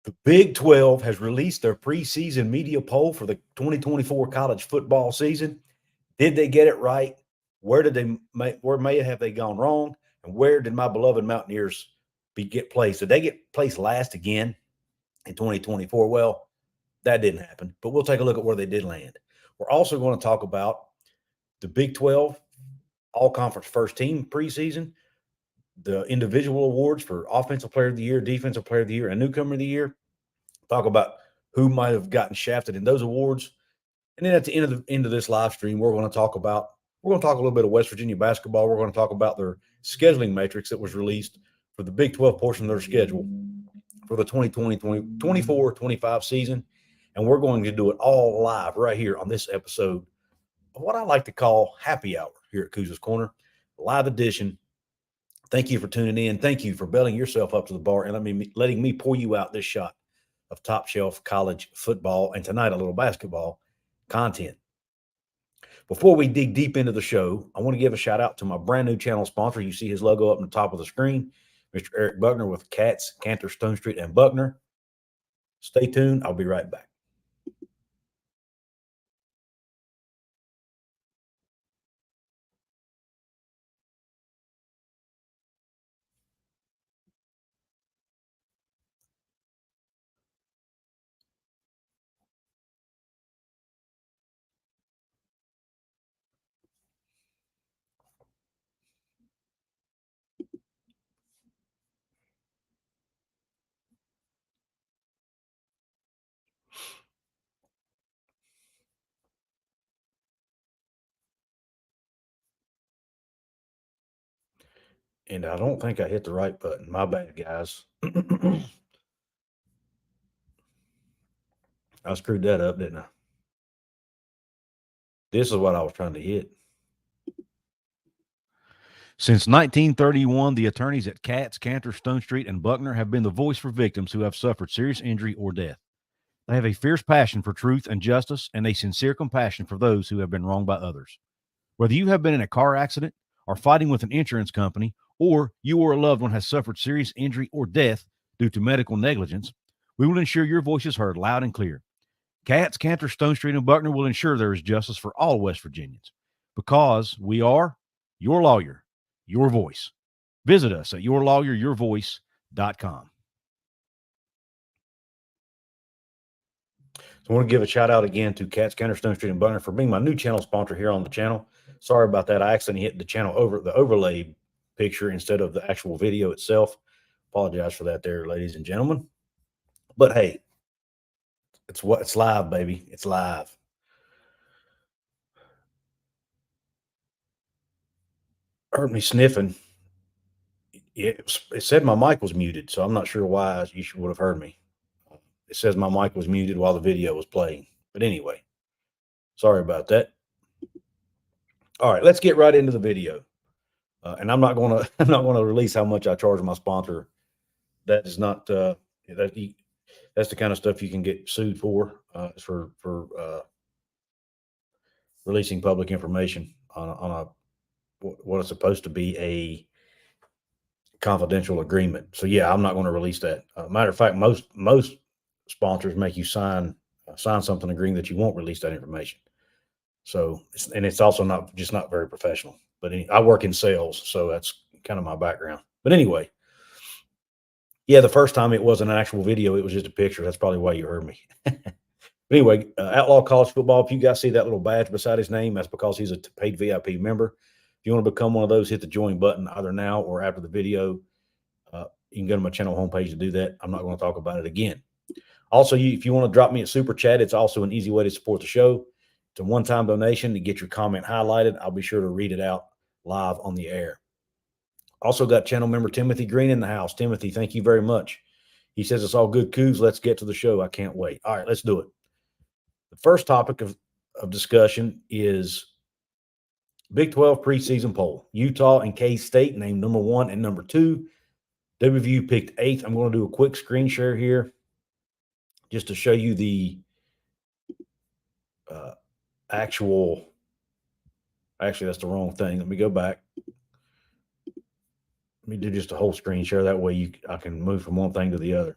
The Big 12 has released their preseason media poll for the 2024 college football season. Did they get it right? Where may have they gone wrong? And where did my beloved Mountaineers get placed? Did they get placed last again in 2024? Well, that didn't happen, but we'll take a look at where they did land. We're also going to talk about the Big 12 all-conference first team preseason, the individual awards for Offensive Player of the Year, Defensive Player of the Year, and Newcomer of the Year. Talk about who might have gotten shafted in those awards. And then at the end of this live stream, we're going to talk a little bit of West Virginia basketball. We're going to talk about their scheduling matrix that was released for the Big 12 portion of their schedule for the 2024-25 season. And we're going to do it all live right here on this episode of what I like to call Happy Hour here at Couz's Corner, live edition. Thank you for tuning in. Thank you for belling yourself up to the bar and letting me pour you out this shot of top shelf college football and tonight a little basketball content. Before we dig deep into the show, I want to give a shout out to my brand new channel sponsor. You see his logo up on the top of the screen, Mr. Eric Buckner with Cats, Cantor, Stone Street, and Buckner. Stay tuned. I'll be right back. And I don't think I hit the right button. My bad, guys. I screwed that up, didn't I? This is what I was trying to hit. Since 1931, the attorneys at Cats, Cantor, Stone Street, and Buckner have been the voice for victims who have suffered serious injury or death. They have a fierce passion for truth and justice and a sincere compassion for those who have been wronged by others. Whether you have been in a car accident or fighting with an insurance company, or you or a loved one has suffered serious injury or death due to medical negligence, we will ensure your voice is heard loud and clear. Cats, Cantor, Stone Street, and Buckner will ensure there is justice for all West Virginians because we are your lawyer, your voice. Visit us at yourlawyeryourvoice.com. So I want to give a shout out again to Cats, Cantor, Stone Street, and Buckner for being my new channel sponsor here on the channel. Sorry about that. I accidentally hit the channel the overlay picture instead of the actual video itself. Apologize for that there, ladies and gentlemen. But hey, it's live, baby. It's live. Heard me sniffing. It said my mic was muted, so I'm not sure why you would have heard me. It says my mic was muted while the video was playing. But anyway, sorry about that. All right, let's get right into the video. And I'm not going to release how much I charge my sponsor. That is not that's the kind of stuff you can get sued for releasing public information on what is supposed to be a confidential agreement. So yeah, I'm not going to release that. Matter of fact, most sponsors make you sign something agreeing that you won't release that information. So it's also not very professional. But I work in sales, so that's kind of my background. But anyway, yeah, the first time it wasn't an actual video; it was just a picture. That's probably why you heard me. But anyway, Outlaw College Football. If you guys see that little badge beside his name, that's because he's a paid VIP member. If you want to become one of those, hit the join button either now or after the video. You can go to my channel homepage to do that. I'm not going to talk about it again. Also, if you want to drop me a super chat, it's also an easy way to support the show. It's a one-time donation to get your comment highlighted. I'll be sure to read it out live on the air. Also got channel member Timothy Green in the house. Timothy, thank you very much. He says it's all good, Couz. Let's get to the show. I can't wait. All right, let's do it. The first topic of discussion is Big 12 preseason poll. Utah and K-State named number 1 and number 2. WVU picked 8th. I'm going to do a quick screen share here just to show you the actually, that's the wrong thing. Let me go back. Let me do just a whole screen share. That way I can move from one thing to the other.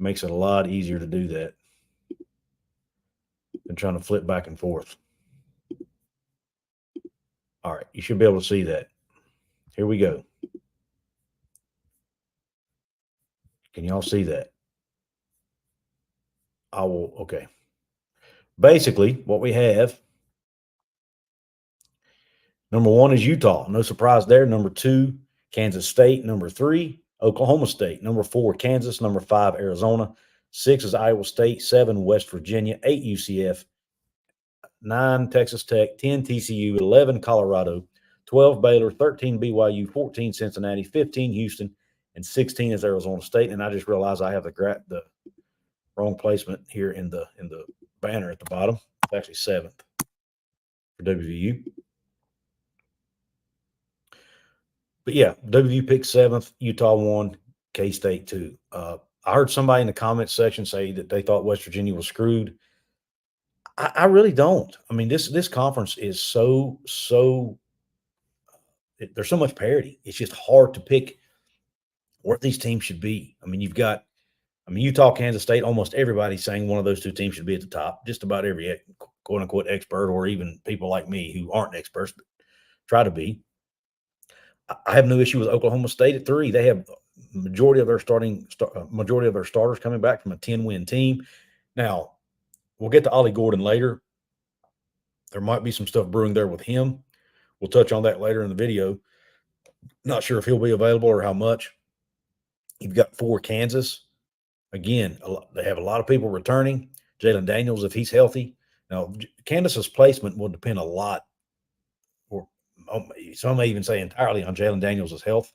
Makes it a lot easier to do that than trying to flip back and forth. All right, you should be able to see that. Here we go. Can y'all see that? Okay. Basically, what we have, number 1 is Utah. No surprise there. Number 2, Kansas State. Number 3, Oklahoma State. Number 4, Kansas. Number 5, Arizona. 6 is Iowa State. 7, West Virginia. 8, UCF. 9, Texas Tech. 10, TCU. 11, Colorado. 12, Baylor. 13, BYU. 14, Cincinnati. 15, Houston. And 16 is Arizona State. And I just realized I have the wrong placement here in the banner at the bottom. It's actually 7th for WVU. But yeah, WVU picked 7th, Utah 1, K-State 2. I heard somebody in the comments section say that they thought West Virginia was screwed. I really don't. I mean, this conference is there's so much parity. It's just hard to pick where these teams should be. I mean, Utah, Kansas State, almost everybody's saying one of those 2 teams should be at the top. Just about every quote unquote expert, or even people like me who aren't experts, but try to be. I have no issue with Oklahoma State at 3. They have majority of their starters coming back from a 10-win team. Now, we'll get to Ollie Gordon later. There might be some stuff brewing there with him. We'll touch on that later in the video. Not sure if he'll be available or how much. You've got 4, Kansas. Again, they have a lot of people returning. Jalen Daniels, if he's healthy. Now, Kansas's placement will depend a lot, or some may even say entirely, on Jalen Daniels' health.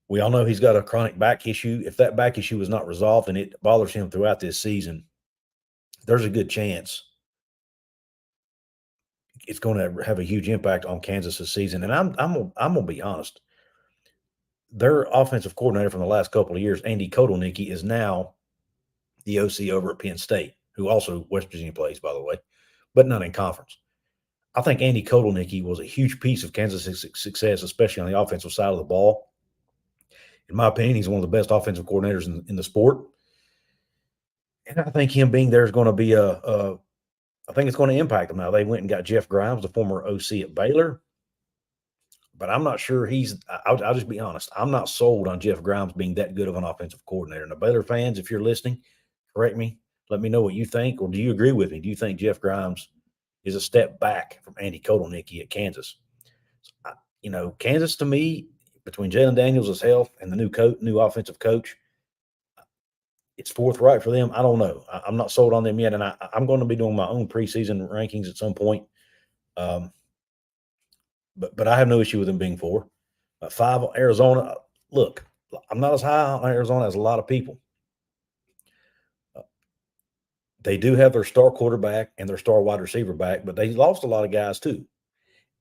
We all know he's got a chronic back issue. If that back issue is not resolved and it bothers him throughout this season, there's a good chance it's going to have a huge impact on Kansas's season. And I'm gonna be honest. Their offensive coordinator from the last couple of years, Andy Kotelnicki, is now the OC over at Penn State, who also West Virginia plays, by the way, but not in conference. I think Andy Kotelnicki was a huge piece of Kansas' success, especially on the offensive side of the ball. In my opinion, he's one of the best offensive coordinators in the sport. And I think him being there is going to be I think it's going to impact them. Now, they went and got Jeff Grimes, the former OC at Baylor. But I'm not sure I'll just be honest. I'm not sold on Jeff Grimes being that good of an offensive coordinator. And the Baylor fans, if you're listening, correct me. Let me know what you think, or do you agree with me? Do you think Jeff Grimes is a step back from Andy Kotelnicki at Kansas? Kansas to me, between Jalen Daniels' health and the new offensive coach, it's 4th right for them. I don't know. I'm not sold on them yet, and I'm going to be doing my own preseason rankings at some point. But I have no issue with them being 4. 5, Arizona. Look, I'm not as high on Arizona as a lot of people. They do have their star quarterback and their star wide receiver back, but they lost a lot of guys too.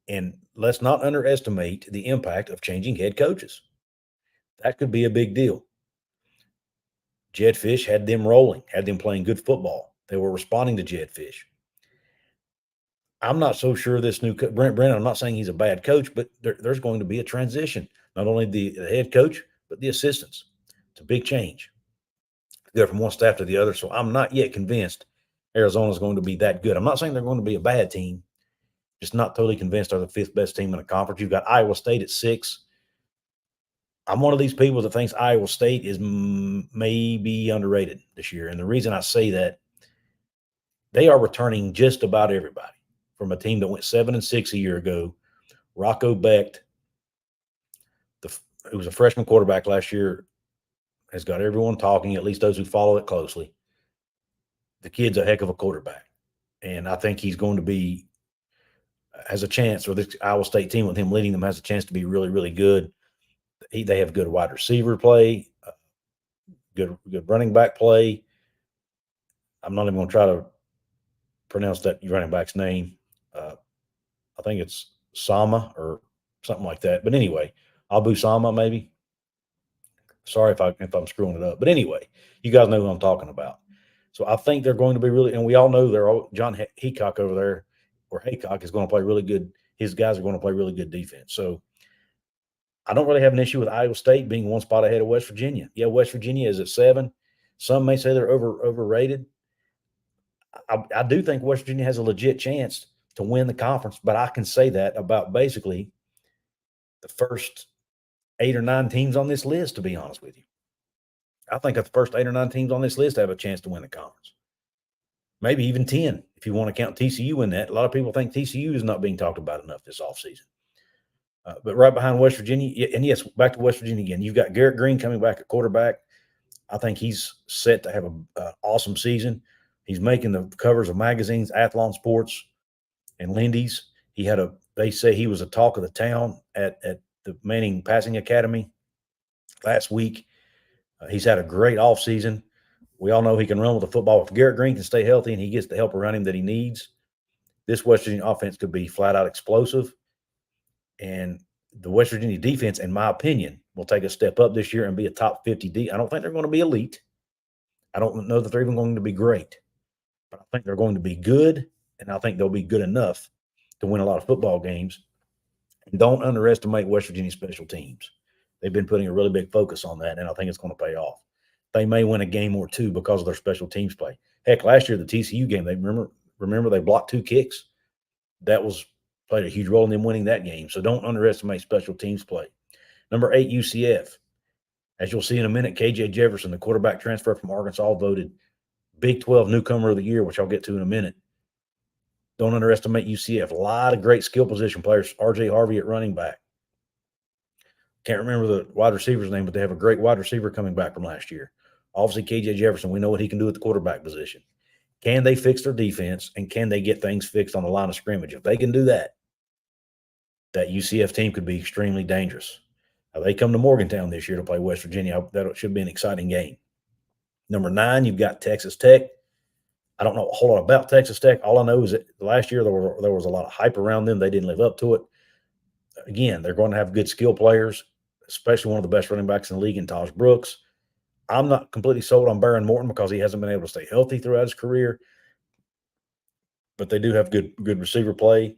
And let's not underestimate the impact of changing head coaches. That could be a big deal. Jed Fish had them rolling, had them playing good football. They were responding to Jed Fish. I'm not so sure this new Brent Brennan, I'm not saying he's a bad coach, but there's going to be a transition. Not only the head coach, but the assistants. It's a big change to go from one staff to the other. So I'm not yet convinced Arizona's going to be that good. I'm not saying they're going to be a bad team. Just not totally convinced they're the 5th best team in the conference. You've got Iowa State at 6. I'm one of these people that thinks Iowa State is maybe underrated this year. And the reason I say that, they are returning just about everybody from a team that went 7-6 a year ago. Rocco Becht, who was a freshman quarterback last year, has got everyone talking, at least those who follow it closely. The kid's a heck of a quarterback. And I think he's going to has a chance, or this Iowa State team with him leading them has a chance to be really, really good. They have good wide receiver play, good running back play. I'm not even going to try to pronounce that running back's name. I think it's Sama or something like that. But anyway, Abu Sama maybe. Sorry if I'm screwing it up. But anyway, you guys know who I'm talking about. So I think they're going to be really, and we all know John Heacock over there, or Haycock, is going to play really good. His guys are going to play really good defense. So I don't really have an issue with Iowa State being one spot ahead of West Virginia. Yeah, West Virginia is at 7. Some may say they're overrated. I do think West Virginia has a legit chance to win the conference, but I can say that about basically the first 8 or 9 teams on this list, to be honest with you. I think that the first 8 or 9 teams on this list have a chance to win the conference. Maybe even 10, if you want to count TCU in that. A lot of people think TCU is not being talked about enough this offseason. But right behind West Virginia, and yes, back to West Virginia again, you've got Garrett Green coming back at quarterback. I think he's set to have an awesome season. He's making the covers of magazines, Athlon Sports, and Lindy's. They say he was a talk of the town at the Manning Passing Academy last week. He's had a great offseason. We all know he can run with the football. If Garrett Green can stay healthy and he gets the help around him that he needs, this West Virginia offense could be flat out explosive. And the West Virginia defense, in my opinion, will take a step up this year and be a top 50 I don't think they're going to be elite. I don't know that they're even going to be great. But I think they're going to be good, and I think they'll be good enough to win a lot of football games. And don't underestimate West Virginia special teams. They've been putting a really big focus on that, and I think it's going to pay off. They may win a game or two because of their special teams play. Heck, last year, the TCU game, they remember they blocked 2 kicks. That played a huge role in them winning that game. So don't underestimate special teams play. Number 8, UCF. As you'll see in a minute, KJ Jefferson, the quarterback transfer from Arkansas, voted Big 12 Newcomer of the Year, which I'll get to in a minute. Don't underestimate UCF. A lot of great skill position players. RJ Harvey at running back. Can't remember the wide receiver's name, but they have a great wide receiver coming back from last year. Obviously, KJ Jefferson, we know what he can do at the quarterback position. Can they fix their defense, and can they get things fixed on the line of scrimmage? If they can do that, that UCF team could be extremely dangerous. Now, they come to Morgantown this year to play West Virginia. That should be an exciting game. Number 9, you've got Texas Tech. I don't know a whole lot about Texas Tech. All I know is that last year there was a lot of hype around them. They didn't live up to it. Again, they're going to have good skill players, especially one of the best running backs in the league in Taj Brooks. I'm not completely sold on Baron Morton because he hasn't been able to stay healthy throughout his career. But they do have good receiver play.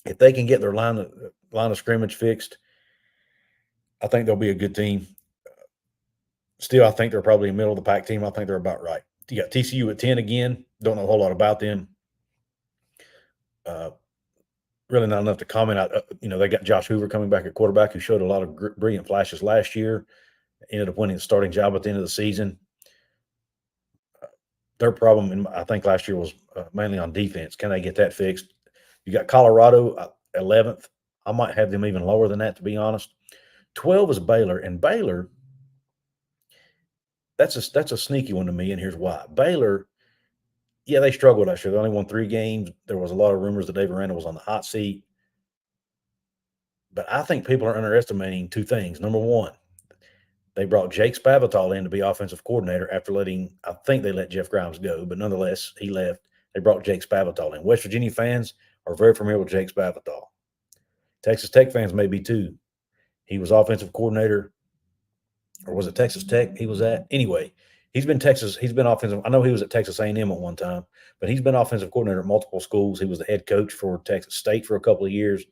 If they can get their line of scrimmage fixed, I think they'll be a good team. Still, I think they're probably a middle of the pack team. I think they're about right. You got TCU at 10 again. Don't know a whole lot about them. Really not enough to comment. They got Josh Hoover coming back at quarterback, who showed a lot of brilliant flashes last year. Ended up winning the starting job at the end of the season. Their problem, I think, last year was mainly on defense. Can they get that fixed? You got Colorado 11th. I might have them even lower than that, to be honest. 12 is Baylor, and Baylor, that's a sneaky one to me, and here's why. Baylor, yeah, they struggled last year. They only won 3 games. There was a lot of rumors that Dave Aranda was on the hot seat. But I think people are underestimating 2 things. Number 1, they brought Jake Spavital in to be offensive coordinator after I think they let Jeff Grimes go, but nonetheless, he left. They brought Jake Spavital in. West Virginia fans are very familiar with Jake Spavital. Texas Tech fans may be too. He was offensive coordinator, or was it Texas Tech he was at? Anyway, he's been offensive. I know he was at Texas A&M at one time, but he's been offensive coordinator at multiple schools. He was the head coach for Texas State for a couple of years.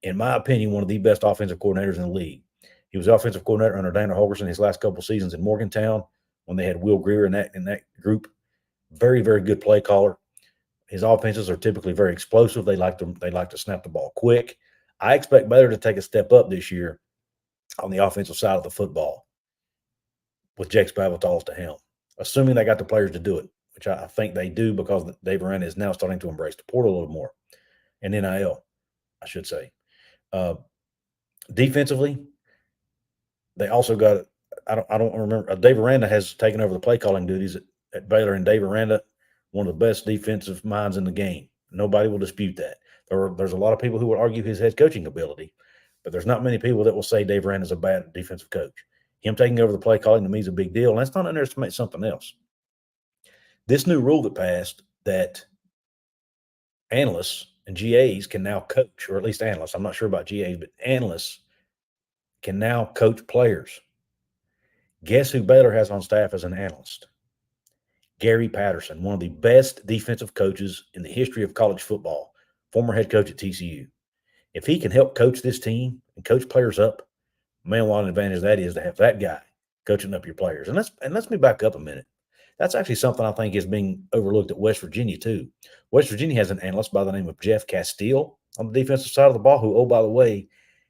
In my opinion, one of the best offensive coordinators in the league. He was the offensive coordinator under Dana Holgorsen his last couple of seasons in Morgantown when they had Will Greer in that group. Very, very good play caller. His offenses are typically very explosive. They like to snap the ball quick. I expect Baylor to take a step up this year on the offensive side of the football with Jake Spavital to helm, assuming they got the players to do it, which I think they do because Dave Aranda is now starting to embrace the portal a little more, and NIL, I should say. Defensively, they also got I don't remember. Dave Aranda has taken over the play calling duties at Baylor, and Dave Aranda, one of the best defensive minds in the game. Nobody will dispute that. There's a lot of people who would argue his head coaching ability, but there's not many people that will say Dave Aranda is a bad defensive coach. Him taking over the play calling to me is a big deal. And let's not underestimate something else. This new rule that passed that analysts and GAs can now coach, or at least analysts. I'm not sure about GAs, but analysts can now coach players. Guess who Baylor has on staff as an analyst? Gary Patterson, one of the best defensive coaches in the history of college football, former head coach at TCU. If he can help coach this team and coach players up, Man, what an advantage that is to have that guy coaching up your players. And let's me back up a minute. That's actually something I think is being overlooked at West Virginia too. West Virginia has an analyst by the name of Jeff Castile on the defensive side of the ball, who, oh, by the way,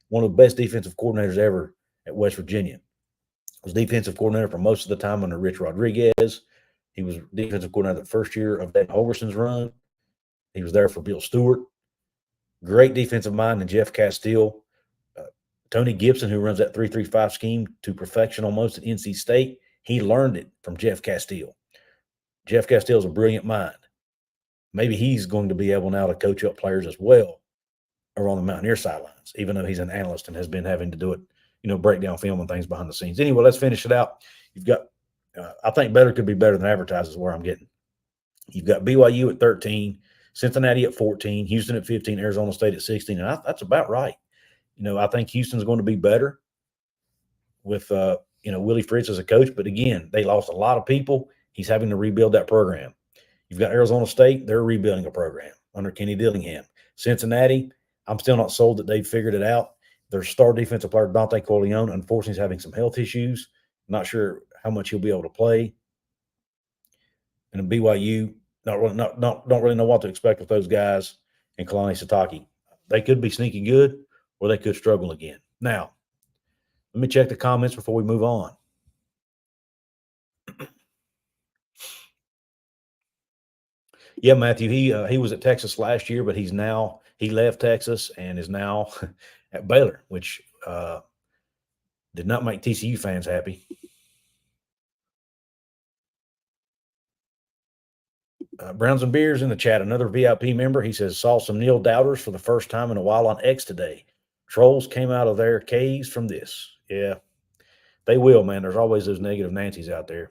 one of the best defensive coordinators ever at West Virginia. Was defensive coordinator for most of the time under Rich Rodriguez. He was defensive coordinator the first year of Dave Holgerson's run. He was there for Bill Stewart. Great defensive mind in Jeff Castile. Tony Gibson, who runs that 3-3-5 scheme to perfection almost at NC State, he learned it from Jeff Castile. Jeff Castile is a brilliant mind. Maybe he's going to be able now to coach up players as well around the Mountaineer sidelines, even though he's an analyst and has been having to do it, break down film and things behind the scenes. Anyway, let's finish it out. You've got, I think better could be better than advertised is where I'm getting. You've got BYU at 13, Cincinnati at 14, Houston at 15, Arizona State at 16, and that's about right. I think Houston's going to be better with, Willie Fritz as a coach. But again, they lost a lot of people. He's having to rebuild that program. You've got Arizona State. They're rebuilding a program under Kenny Dillingham. Cincinnati, I'm still not sold that they've figured it out. Their star defensive player, Dante Corleone, unfortunately is having some health issues. Not sure how much he'll be able to play. And BYU, don't really know what to expect with those guys and Kalani Sitake. They could be sneaky good, or they could struggle again. Now, let me check the comments before we move on. Yeah, Matthew, he was at Texas last year, but he left Texas and is now at Baylor, which did not make TCU fans happy. Browns and Beers in the chat, another VIP member. He says, saw some Neil Doubters for the first time in a while on X today. Trolls came out of their caves from this. Yeah, they will, man. There's always those negative Nancy's out there.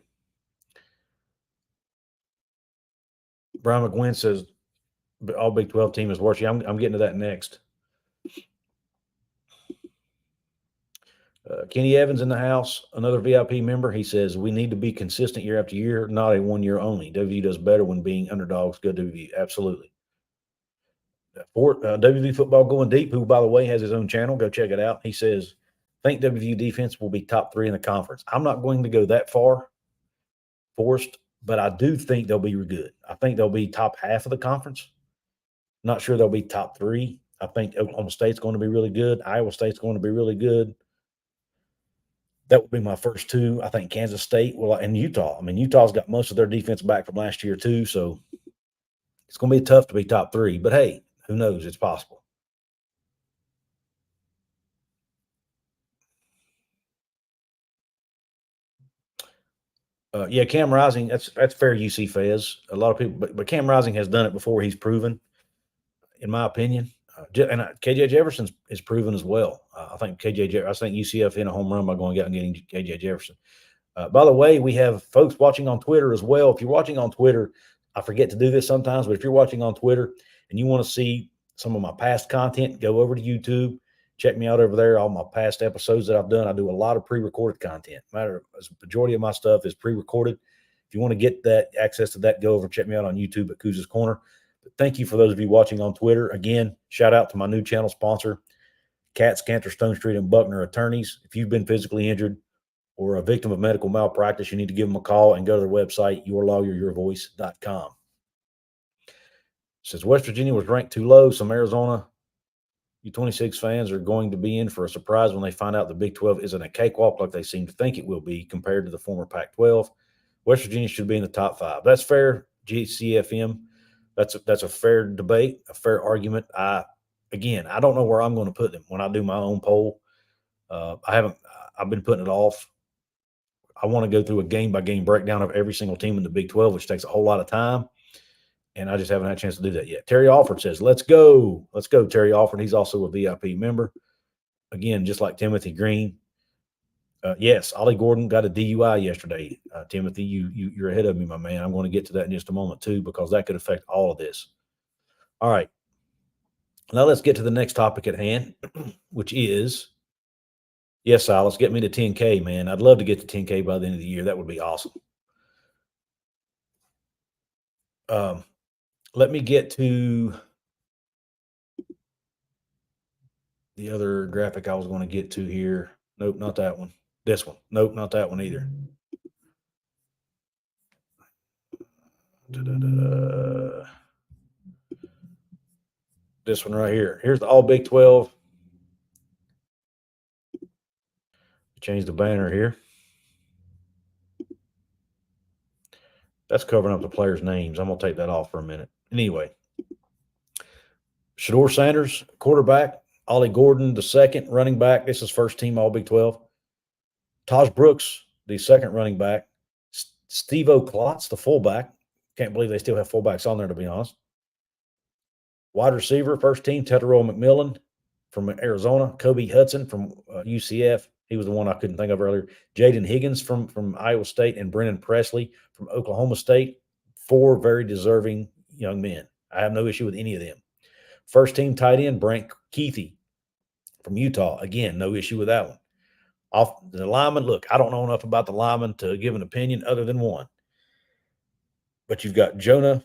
Brian McGuinn says, all Big 12 team is worse. Yeah, I'm getting to that next. Kenny Evans in the house, another VIP member. He says, we need to be consistent year after year, not a 1 year only. WV does better when being underdogs. Go WV. Absolutely. WV Football Going Deep, who, by the way, has his own channel. Go check it out. He says, think WVU defense will be top 3 in the conference. I'm not going to go that far, Forrest, but I do think they'll be good. I think they'll be top half of the conference. Not sure they'll be top 3. I think Oklahoma State's going to be really good. Iowa State's going to be really good. That would be my first 2. I think Kansas State will, and Utah. I mean, Utah's got most of their defense back from last year too, so it's going to be tough to be top 3. But hey, who knows? It's possible. Yeah, Cam Rising. That's fair. UC Fez. A lot of people, but Cam Rising has done it before. He's proven, in my opinion. And KJ Jefferson is proven as well. I think UCF hit a home run by going out and getting KJ Jefferson. By the way, we have folks watching on Twitter as well. If you're watching on Twitter, I forget to do this sometimes, but if you're watching on Twitter and you want to see some of my past content, go over to YouTube. Check me out over there. All my past episodes that I've done. I do a lot of pre-recorded content. The majority of my stuff is pre-recorded. If you want to get that access to that, go over and check me out on YouTube at Couz's Corner. But thank you for those of you watching on Twitter. Again, shout out to my new channel sponsor, Katz, Cantor, Stone Street, and Buckner Attorneys. If you've been physically injured or a victim of medical malpractice, you need to give them a call and go to their website, yourlawyeryourvoice.com. Says West Virginia was ranked too low. Some Arizona U26 fans are going to be in for a surprise when they find out the Big 12 isn't a cakewalk like they seem to think it will be compared to the former Pac-12. West Virginia should be in the top 5. That's fair, GCFM. That's a fair debate, a fair argument. I don't know where I'm going to put them when I do my own poll. I've been putting it off. I want to go through a game-by-game breakdown of every single team in the Big 12, which takes a whole lot of time, and I just haven't had a chance to do that yet. Terry Alford says, let's go. Let's go, Terry Alford. He's also a VIP member. Again, just like Timothy Green. Yes, Ollie Gordon got a DUI yesterday. Timothy, you're ahead of me, my man. I'm going to get to that in just a moment, too, because that could affect all of this. All right. Now let's get to the next topic at hand, which is, yes, Silas, get me to 10K, man. I'd love to get to 10K by the end of the year. That would be awesome. Let me get to the other graphic I was going to get to here. Nope, not that one. This one. Nope, not that one either. Da-da-da-da. This one right here. Here's the All Big 12. Change the banner here. That's covering up the players' names. I'm going to take that off for a minute. Anyway, Shedeur Sanders, quarterback. Ollie Gordon, the second running back. This is first team All Big 12. Taj Brooks, the second running back. Steve-O Klotz, the fullback. Can't believe they still have fullbacks on there, to be honest. Wide receiver, first team, Tetairoa McMillan from Arizona. Kobe Hudson from UCF. He was the one I couldn't think of earlier. Jaden Higgins from Iowa State and Brennan Presley from Oklahoma State. 4 very deserving young men. I have no issue with any of them. First team tight end, Brant Keithy from Utah. Again, no issue with that one. Off the lineman, look, I don't know enough about the lineman to give an opinion other than one. But you've got Jonah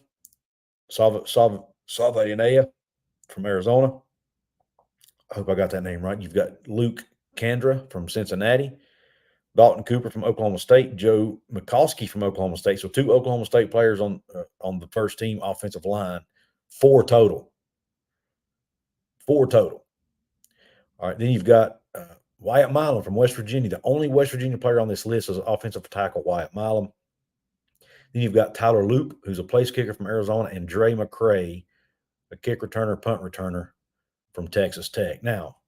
Salvainea from Arizona. I hope I got that name right. You've got Luke Kandra from Cincinnati, Dalton Cooper from Oklahoma State, Joe Mikowski from Oklahoma State. So 2 Oklahoma State players on the first team offensive line. 4 total. 4 total. All right, then you've got Wyatt Milam from West Virginia. The only West Virginia player on this list is offensive tackle Wyatt Milam. Then you've got Tyler Loop, who's a place kicker from Arizona, and Dre McCray, a kick returner, punt returner from Texas Tech. Now,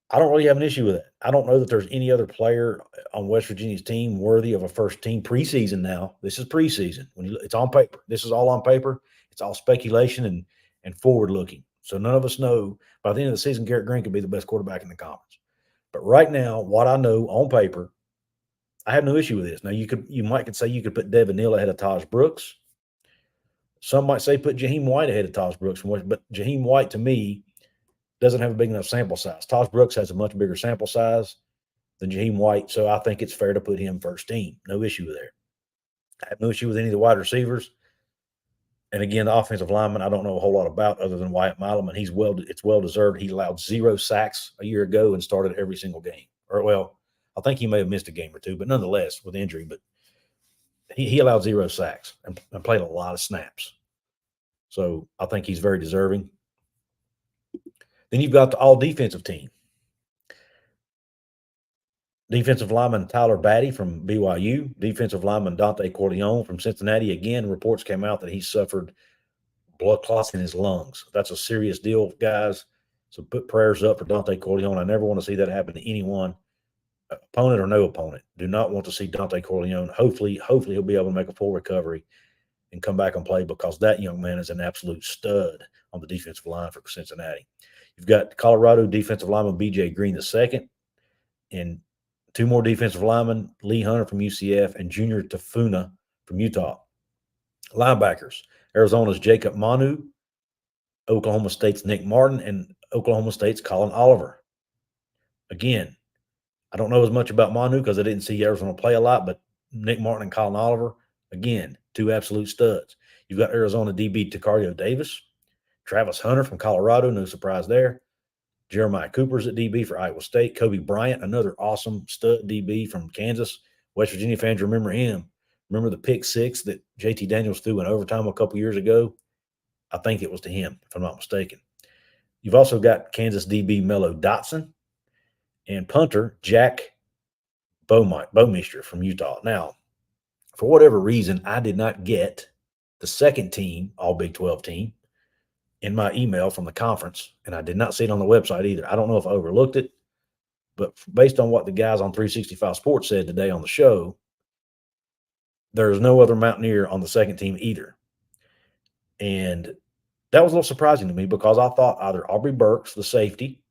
I don't really have an issue with that. I don't know that there's any other player on West Virginia's team worthy of a first team preseason now. This is preseason. It's on paper. This is all on paper. It's all speculation and forward looking. So none of us know by the end of the season, Garrett Green could be the best quarterback in the conference. But right now, what I know on paper, I have no issue with this. Now you might say you could put Devin Neal ahead of Taj Brooks. Some might say put Jaheim White ahead of Taj Brooks, but Jaheim White to me doesn't have a big enough sample size. Taj Brooks has a much bigger sample size than Jaheim White, so I think it's fair to put him first team. No issue there. I have no issue with any of the wide receivers. And again, the offensive lineman, I don't know a whole lot about other than Wyatt Milam, and it's well deserved. He allowed 0 sacks a year ago and started every single game. I think he may have missed a game or two, but nonetheless with injury. But he allowed 0 sacks and played a lot of snaps. So I think he's very deserving. Then you've got the all defensive team. Defensive lineman Tyler Batty from BYU. Defensive lineman Dante Corleone from Cincinnati. Again, reports came out that he suffered blood clots in his lungs. That's a serious deal, guys. So put prayers up for Dante Corleone. I never want to see that happen to anyone, opponent or no opponent. Do not want to see Dante Corleone. Hopefully he'll be able to make a full recovery and come back and play, because that young man is an absolute stud on the defensive line for Cincinnati. You've got Colorado defensive lineman B.J. Green II, and 2 more defensive linemen, Lee Hunter from UCF and Junior Tafuna from Utah. Linebackers, Arizona's Jacob Manu, Oklahoma State's Nick Martin, and Oklahoma State's Colin Oliver. Again, I don't know as much about Manu because I didn't see Arizona play a lot, but Nick Martin and Colin Oliver, again, 2 absolute studs. You've got Arizona DB Tacario Davis, Travis Hunter from Colorado, no surprise there. Jeremiah Cooper's at DB for Iowa State. Kobe Bryant, another awesome stud DB from Kansas. West Virginia fans remember him. Remember the pick 6 that JT Daniels threw in overtime a couple years ago? I think it was to him, if I'm not mistaken. You've also got Kansas DB Mello Dotson and punter Jack Bowmeister from Utah. Now, for whatever reason, I did not get the second team, all Big 12 team, in my email from the conference, and I did not see it on the website either. I don't know if I overlooked it, but based on what the guys on 365 Sports said today on the show, there's no other Mountaineer on the second team either. And that was a little surprising to me, because I thought either Aubrey Burks, the safety,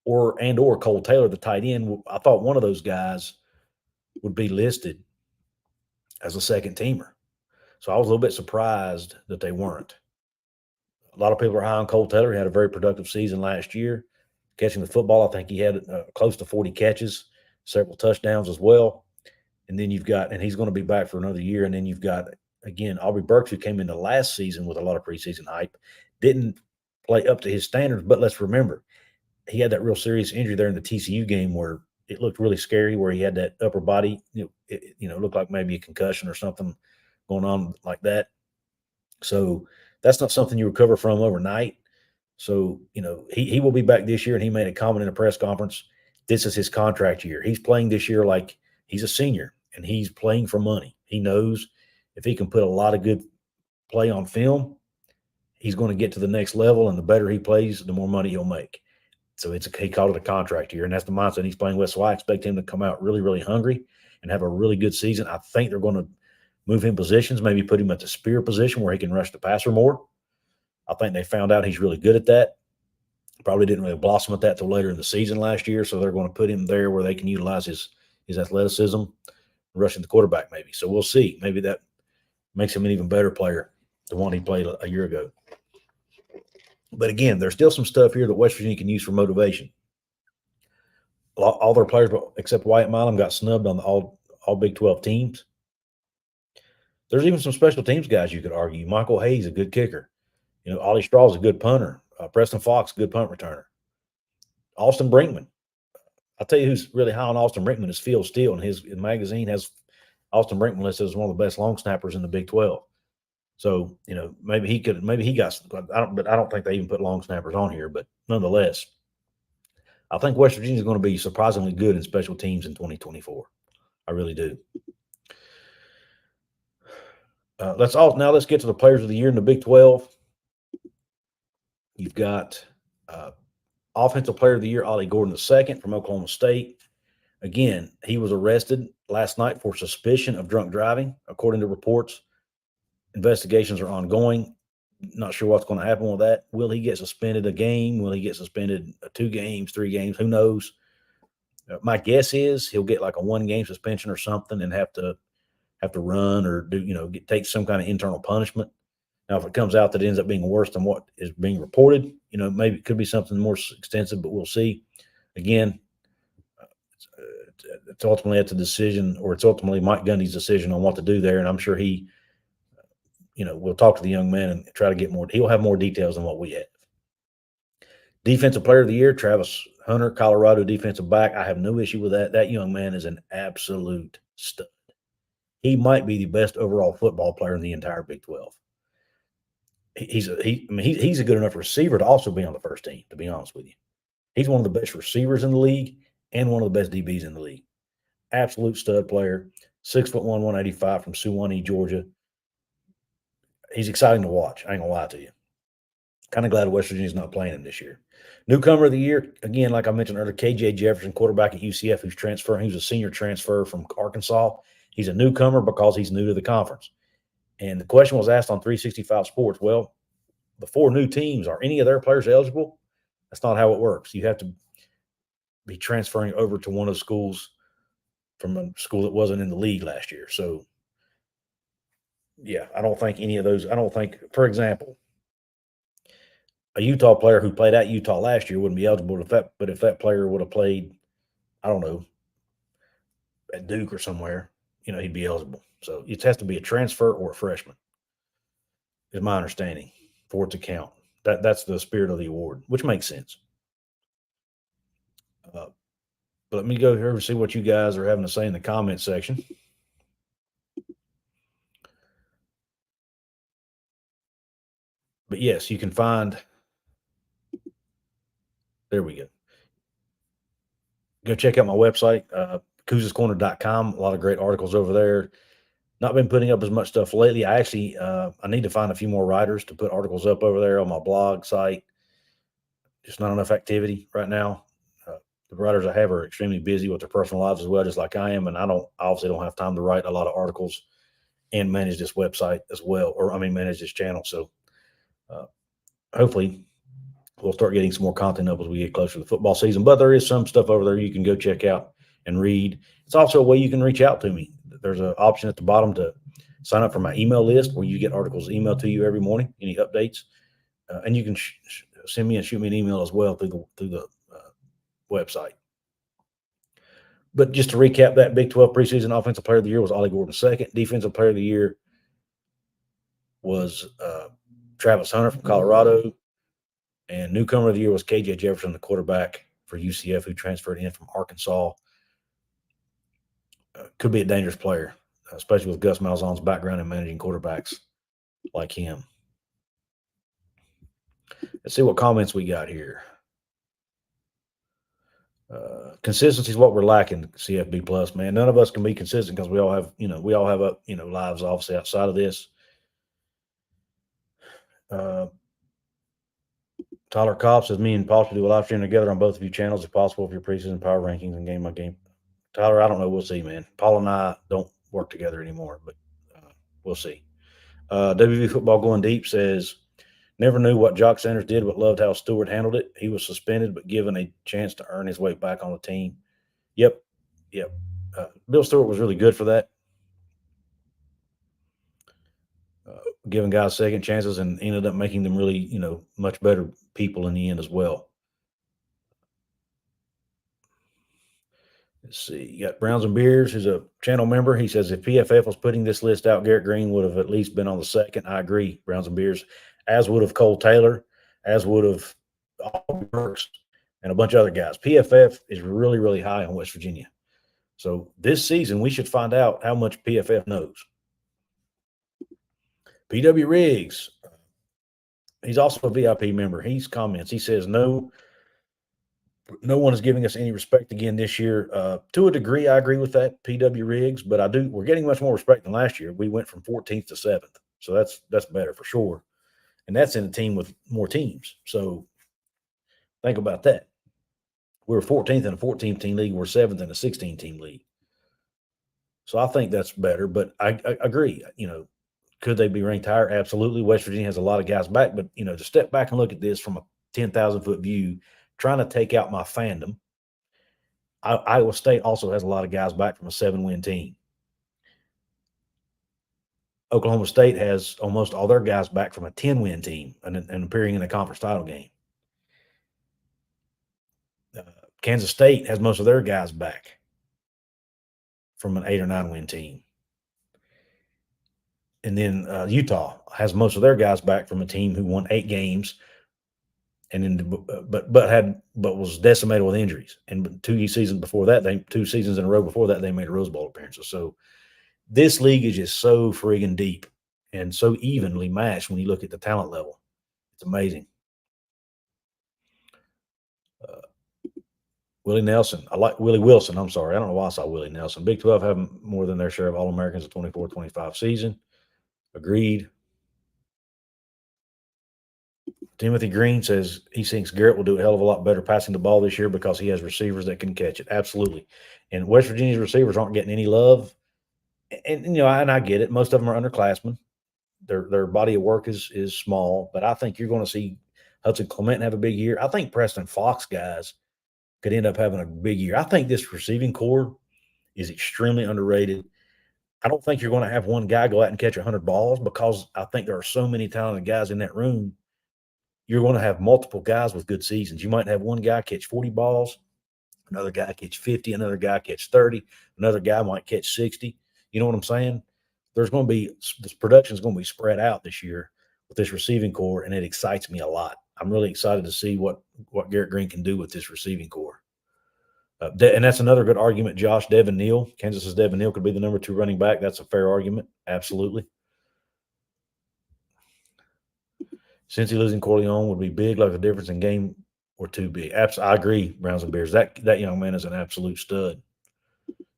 or Cole Taylor, the tight end, I thought one of those guys would be listed as a second teamer. So I was a little bit surprised that they weren't. A lot of people are high on Cole Taylor. He had a very productive season last year. Catching the football, I think he had close to 40 catches, several touchdowns as well. And then and he's going to be back for another year. And then you've got, again, Aubrey Burks, who came into last season with a lot of preseason hype, didn't play up to his standards. But let's remember, he had that real serious injury there in the TCU game where it looked really scary, where he had that upper body, it looked like maybe a concussion or something going on like that. So that's not something you recover from overnight. So, he will be back this year, and he made a comment in a press conference. This is his contract year. He's playing this year like he's a senior, and he's playing for money. He knows if he can put a lot of good play on film, he's going to get to the next level, and the better he plays, the more money he'll make. So he called it a contract year, and that's the mindset he's playing with. So I expect him to come out really, really hungry and have a really good season. I think they're going to move him positions, maybe put him at the spear position where he can rush the passer more. I think they found out he's really good at that. Probably didn't really blossom at that till later in the season last year, so they're going to put him there where they can utilize his athleticism, rushing the quarterback maybe. So we'll see. Maybe that makes him an even better player than one he played a year ago. But again, there's still some stuff here that West Virginia can use for motivation. All their players, except Wyatt Milam, got snubbed on all Big 12 teams. There's even some special teams guys you could argue. Michael Hayes, a good kicker. Ollie Straw's a good punter. Preston Fox, good punt returner. Austin Brinkman. I'll tell you who's really high on Austin Brinkman is Phil Steele, and his magazine has Austin Brinkman listed as one of the best long snappers in the Big 12. So, maybe he got, but I don't think they even put long snappers on here, but nonetheless, I think West Virginia is going to be surprisingly good in special teams in 2024. I really do. Let's get to the players of the year in the Big 12. You've got Offensive Player of the Year, Ollie Gordon II from Oklahoma State. Again, he was arrested last night for suspicion of drunk driving, according to reports. Investigations are ongoing. Not sure what's going to happen with that. Will he get suspended a game? Will he get suspended 2 games, 3 games? Who knows? My guess is he'll get like a 1-game suspension or something and have to run or take some kind of internal punishment. Now, if it comes out that it ends up being worse than what is being reported, maybe it could be something more extensive, but we'll see. Again, it's ultimately at the decision, or it's ultimately Mike Gundy's decision on what to do there, and I'm sure he we'll talk to the young man and try to get more. He'll have more details than what we have. Defensive Player of the Year, Travis Hunter, Colorado defensive back. I have no issue with that. That young man is an absolute stud. He might be the best overall football player in the entire Big 12. He's a good enough receiver to also be on the first team, to be honest with you. He's one of the best receivers in the league and one of the best DBs in the league. Absolute stud player, 6'1", 185 from Suwanee, Georgia. He's exciting to watch. I ain't gonna lie to you. Kind of glad West Virginia's not playing him this year. Newcomer of the year, again, like I mentioned earlier, KJ Jefferson, quarterback at UCF, who's transferring. He's a senior transfer from Arkansas. He's a newcomer because he's new to the conference. And the question was asked on 365 Sports, well, the 4 new teams, are any of their players eligible? That's not how it works. You have to be transferring over to one of the schools from a school that wasn't in the league last year. So, yeah, I don't think any of those – I don't think, for example, a Utah player who played at Utah last year wouldn't be eligible but if that player would have played, I don't know, at Duke or somewhere, he'd be eligible. So it has to be a transfer or a freshman, is my understanding, for it to count. That's the spirit of the award, which makes sense. But let me go here and see what you guys are having to say in the comment section. But yes, you can find – there we go. Go check out my website, couzescorner.com. A lot of great articles over there. Not been putting up as much stuff lately. I actually I need to find a few more writers to put articles up over there on my blog site. Just not enough activity right now. The writers I have are extremely busy with their personal lives as well, just like I am, and I obviously don't have time to write a lot of articles and manage this website as well, manage this channel. So hopefully we'll start getting some more content up as we get closer to the football season. But there is some stuff over there you can go check out and read. It's also a way you can reach out to me. There's an option at the bottom to sign up for my email list where you get articles emailed to you every morning, any updates. And you can send me and shoot me an email as well through the website. But just to recap, that Big 12 preseason Offensive Player of the Year was Ollie Gordon II. Defensive Player of the Year was Travis Hunter from Colorado. And newcomer of the year was KJ Jefferson, the quarterback for UCF, who transferred in from Arkansas. Could be a dangerous player, especially with Gus Malzahn's background in managing quarterbacks like him. Let's see what comments we got here. Consistency is what we're lacking, CFB Plus, man. None of us can be consistent because we all have lives obviously outside of this. Tyler Kopp says, me and Paul should do a live stream together on both of your channels if possible for your preseason power rankings and game by game. Tyler, I don't know. We'll see, man. Paul and I don't work together anymore, but we'll see. WV Football Going Deep says, never knew what Jock Sanders did, but loved how Stewart handled it. He was suspended, but given a chance to earn his way back on the team. Yep. Bill Stewart was really good for that. Giving guys second chances and ended up making them really, much better people in the end as well. Let's see. You got Browns and Beers, who's a channel member. He says, if PFF was putting this list out, Garrett Green would have at least been on the second. I agree, Browns and Beers, as would have Cole Taylor, as would have Aubrey Burks, and a bunch of other guys. PFF is really, really high on West Virginia. So this season, we should find out how much PFF knows. PW Riggs, he's also a VIP member. He comments. He says, no one is giving us any respect again this year. To a degree, I agree with that, PW Riggs, but we're getting much more respect than last year. We went from 14th to 7th. So that's better for sure. And that's in a team with more teams. So think about that. We were 14th in a 14-team league. We're 7th in a 16-team league. So I think that's better, but I agree. Could they be ranked higher? Absolutely. West Virginia has a lot of guys back, but, to step back and look at this from a 10,000-foot view, trying to take out my fandom, Iowa State also has a lot of guys back from a 7-win team. Oklahoma State has almost all their guys back from a 10-win team and appearing in a conference title game. Kansas State has most of their guys back from an 8 or 9-win team. And then Utah has most of their guys back from a team who won 8 games, and then but was decimated with injuries. And 2 seasons in a row before that, they made Rose Bowl appearances. So this league is just so friggin' deep and so evenly matched when you look at the talent level. It's amazing. Willie Nelson. I like Willie Wilson. I'm sorry. I don't know why I saw Willie Nelson. Big 12 have more than their share of All-Americans the 24-25 season. Agreed. Timothy Green says he thinks Garrett will do a hell of a lot better passing the ball this year because he has receivers that can catch it. Absolutely. And West Virginia's receivers aren't getting any love. And I get it. Most of them are underclassmen. Their body of work is small, but I think you're going to see Hudson Clement have a big year. I think Preston Fox guys could end up having a big year. I think this receiving core is extremely underrated. I don't think you're going to have one guy go out and catch 100 balls because I think there are so many talented guys in that room. You're going to have multiple guys with good seasons. You might have one guy catch 40 balls, another guy catch 50, another guy catch 30, another guy might catch 60. You know what I'm saying? There's going to be – this production is going to be spread out this year with this receiving core, and it excites me a lot. I'm really excited to see what Garrett Green can do with this receiving core. And that's another good argument, Josh. Devin Neal. Kansas's Devin Neal could be the number 2 running back. That's a fair argument. Absolutely. Cincy losing Corleone would be big, like the difference in game or 2 big. I agree, Browns and Bears. That young man is an absolute stud.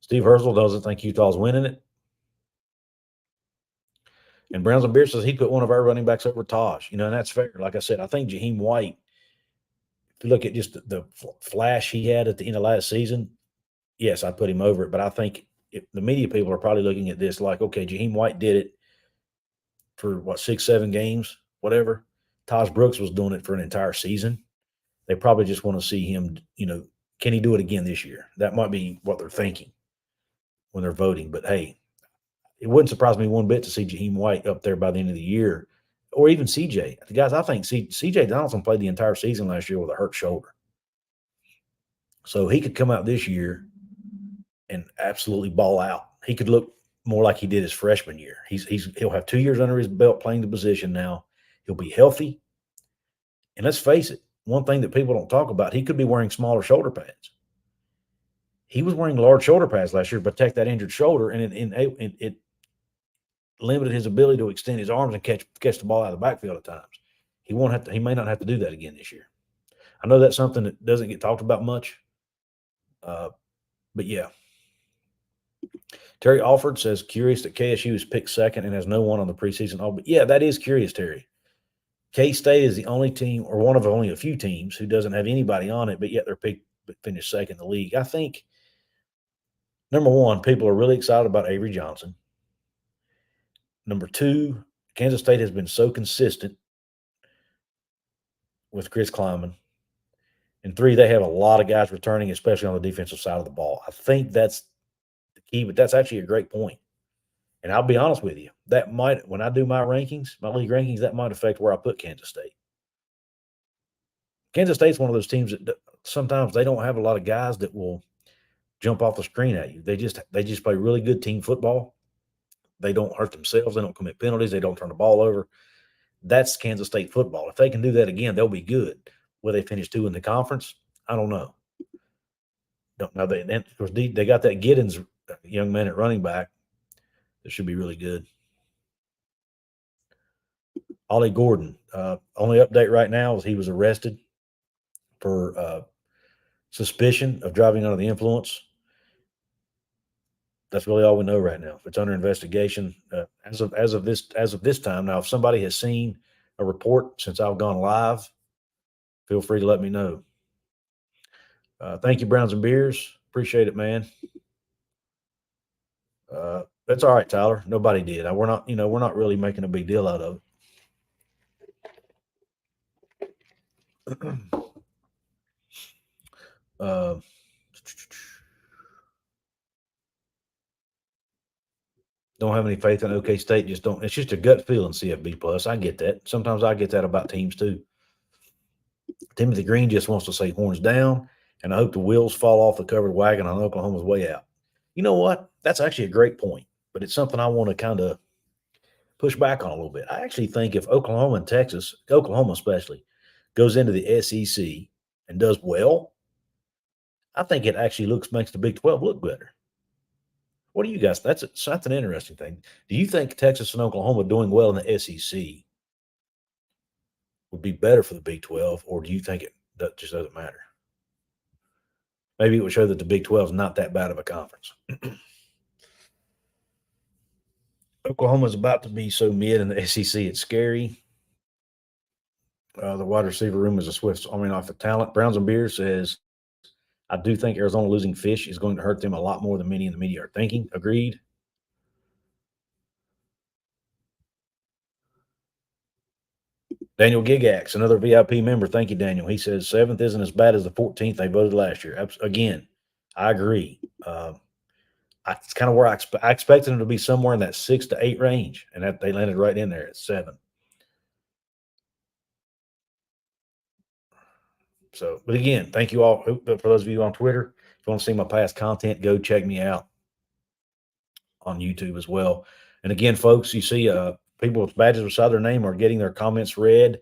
Steve Herzl doesn't think Utah's winning it. And Browns and Bears says he put one of our running backs over Taj. And that's fair. Like I said, I think Jaheim White, if you look at just the flash he had at the end of last season, yes, I'd put him over it. But I think the media people are probably looking at this like, okay, Jaheim White did it for, 6-7 games, whatever. Taj Brooks was doing it for an entire season. They probably just want to see him, can he do it again this year? That might be what they're thinking when they're voting. But, hey, it wouldn't surprise me one bit to see Jaheim White up there by the end of the year, or even CJ. The guys, I think CJ Donaldson played the entire season last year with a hurt shoulder. So he could come out this year and absolutely ball out. He could look more like he did his freshman year. He'll have 2 years under his belt playing the position now. He'll be healthy. And let's face it, one thing that people don't talk about, he could be wearing smaller shoulder pads. He was wearing large shoulder pads last year to protect that injured shoulder, and it limited his ability to extend his arms and catch the ball out of the backfield at times. He won't have to. He may not have to do that again this year. I know that's something that doesn't get talked about much, but yeah. Terry Alford says, curious that KSU is picked second and has no one on the preseason. Oh, but yeah, that is curious, Terry. K-State is the only team, or one of only a few teams, who doesn't have anybody on it, but yet they're picked, finished second in the league. I think, number one, people are really excited about Avery Johnson. Number two, Kansas State has been so consistent with Chris Kleiman. And three, they have a lot of guys returning, especially on the defensive side of the ball. I think that's the key, but that's actually a great point. And I'll be honest with you, that might, when I do my rankings, my league rankings, that might affect where I put Kansas State. Kansas State's one of those teams that sometimes they don't have a lot of guys that will jump off the screen at you. They just play really good team football. They don't hurt themselves. They don't commit penalties. They don't turn the ball over. That's Kansas State football. If they can do that again, they'll be good. Will they finish 2 in the conference? I don't know. Don't know. Of course, they got that Giddens young man at running back. That should be really good. Ollie Gordon. Only update right now is he was arrested for suspicion of driving under the influence. That's really all we know right now. It's under investigation as of this time. Now, if somebody has seen a report since I've gone live, feel free to let me know. Thank you, Browns and Beers. Appreciate it, man. That's all right, Tyler. Nobody did. We're not really making a big deal out of it. Don't have any faith in OK State. Just don't. It's just a gut feeling. CFB plus. I get that. Sometimes I get that about teams too. Timothy Green just wants to say horns down, and I hope the wheels fall off the covered wagon on Oklahoma's way out. You know what? That's actually a great point, but it's something I want to kind of push back on a little bit. I actually think if Oklahoma and Texas, Oklahoma especially, goes into the SEC and does well, I think it actually makes the Big 12 look better. What do you guys? That's an interesting thing. Do you think Texas and Oklahoma doing well in the SEC would be better for the Big 12, or do you think that just doesn't matter? Maybe it would show that the Big 12 is not that bad of a conference. Oklahoma's about to be so mid in the SEC, it's scary. The wide receiver room is a swift arming off the talent. Browns and Beer says, I do think Arizona losing Fish is going to hurt them a lot more than many in the media are thinking. Agreed. Daniel Gigax, another VIP member. Thank you, Daniel. He says 7th isn't as bad as the 14th they voted last year. Again, I agree. It's kind of where I expected them to be somewhere in that 6 to 8 range, and that they landed right in there at 7. So, but again, thank you all. For those of you on Twitter, if you want to see my past content, go check me out on YouTube as well. And again, folks, you see people with badges beside their name are getting their comments read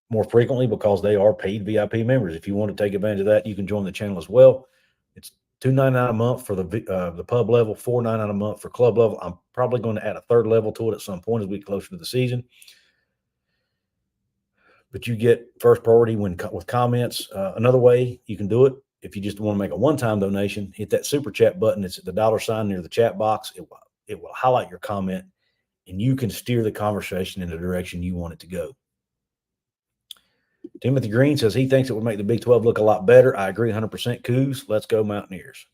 more frequently because they are paid VIP members. If you want to take advantage of that, you can join the channel as well. It's $2.99 a month for the pub level, $4.99 a month for club level. I'm probably going to add a third level to it at some point as we get closer to the season. But you get first priority with comments. Another way you can do it, if you just want to make a one-time donation, hit that super chat button. It's at the $sign near the chat box. It will highlight your comment, and you can steer the conversation in the direction you want it to go. Timothy Green says he thinks it would make the Big 12 look a lot better. I agree 100%. Couz, let's go Mountaineers.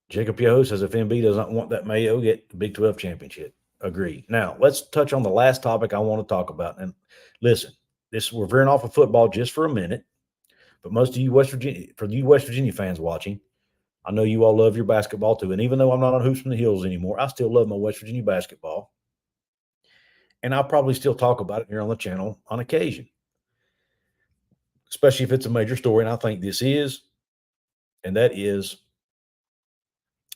Jacob Yo says if MB does not want that Mayo, get the Big 12 championship. Agree. Now, let's touch on the last topic I want to talk about. And listen, we're veering off of football just for a minute, but most of you West Virginia fans watching, I know you all love your basketball too. And even though I'm not on Hoops from the Hills anymore, I still love my West Virginia basketball. And I'll probably still talk about it here on the channel on occasion, especially if it's a major story. And I think this is, and that is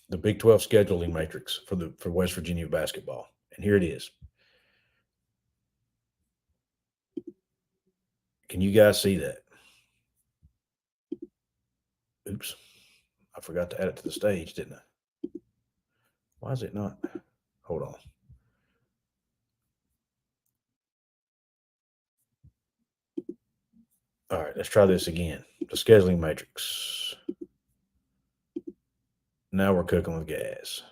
the Big 12 scheduling matrix for West Virginia basketball. And here it is. Can you guys see that? Oops. I forgot to add it to the stage, didn't I? Why is it not? Hold on. All right, let's try this again. The scheduling matrix. Now we're cooking with gas.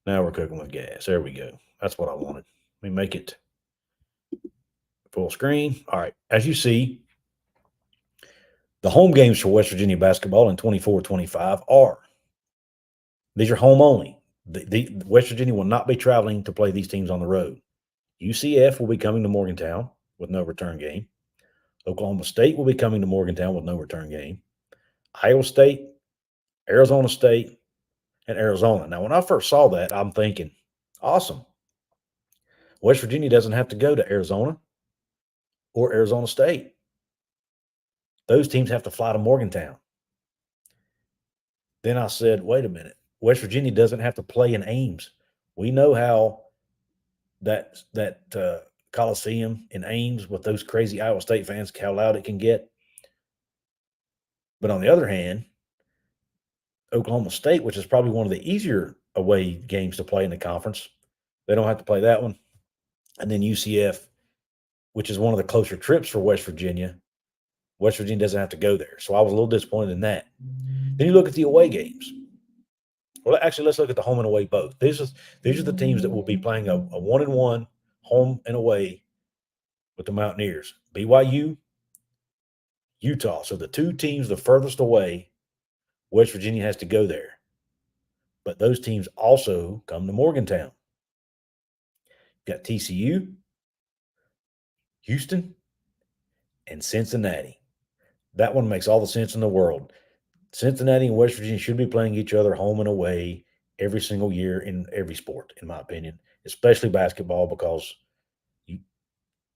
Now we're cooking with gas. There we go. That's what I wanted. Let me make it full screen. All right. As you see, the home games for West Virginia basketball in 24-25 are, these are home only. The West Virginia will not be traveling to play these teams on the road. UCF will be coming to Morgantown with no return game. Oklahoma State will be coming to Morgantown with no return game. Iowa State, Arizona State, and Arizona. Now, when I first saw that, I'm thinking, awesome. West Virginia doesn't have to go to Arizona or Arizona State. Those teams have to fly to Morgantown. Then I said, wait a minute. West Virginia doesn't have to play in Ames. We know how that Coliseum in Ames with those crazy Iowa State fans, how loud it can get. But on the other hand, Oklahoma State, which is probably one of the easier away games to play in the conference, they don't have to play that one. And then UCF, which is one of the closer trips for West Virginia. West Virginia doesn't have to go there. So I was a little disappointed in that. Then you look at the away games. Well, actually, let's look at the home and away both. These are the teams that will be playing a 1-1 home and away with the Mountaineers. BYU, Utah. So the two teams the furthest away, West Virginia has to go there. But those teams also come to Morgantown. You got TCU, Houston, and Cincinnati. That one makes all the sense in the world. Cincinnati and West Virginia should be playing each other home and away every single year in every sport, in my opinion, especially basketball, because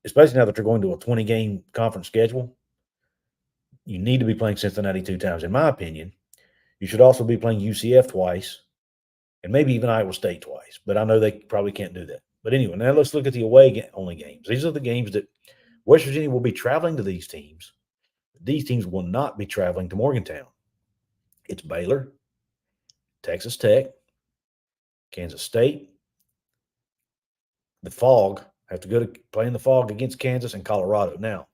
especially now that you're going to a 20-game conference schedule, you need to be playing Cincinnati 2 times. In my opinion, you should also be playing UCF twice and maybe even Iowa State twice, but I know they probably can't do that. But anyway, now let's look at the away-only games. These are the games that West Virginia will be traveling to these teams. These teams will not be traveling to Morgantown. It's Baylor, Texas Tech, Kansas State. The Fog have to go to play in the Fog against Kansas and Colorado. Now,